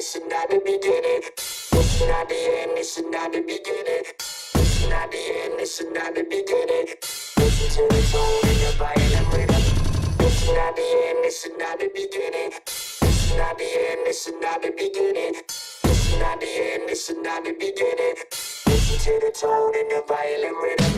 this is not the beginning. This is not the end, this is not the beginning. This is not the end, this is not the beginning. Listen to the tone in the violent rhythm. This is not the end, this is not the beginning. This is not the end, this is not the beginning. This is not the end, this is not the beginning. Listen to the tone in the violent rhythm.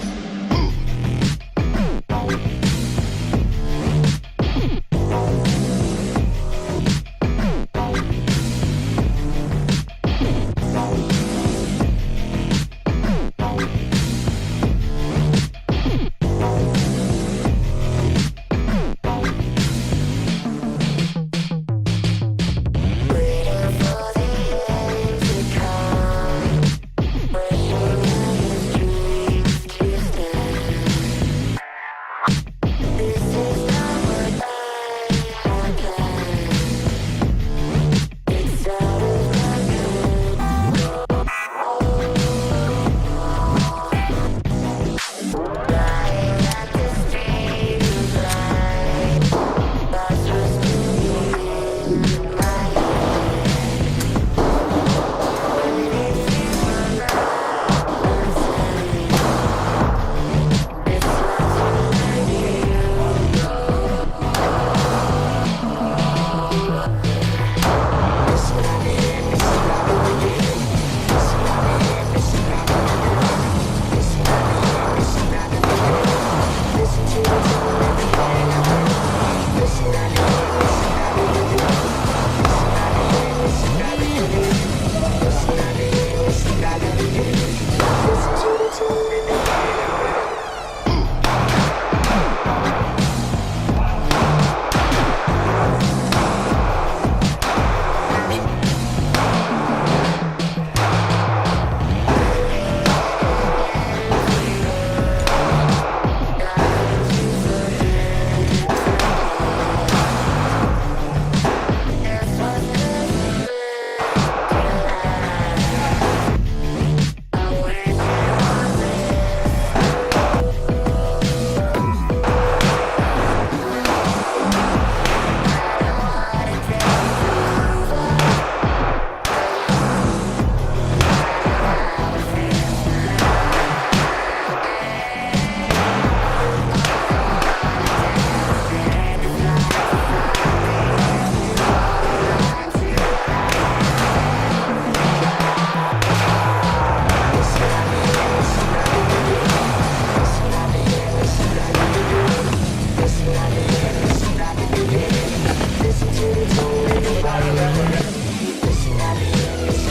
This is not the end, this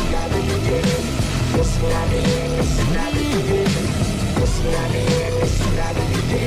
is not the beginning. This is not the end, this is not the beginning.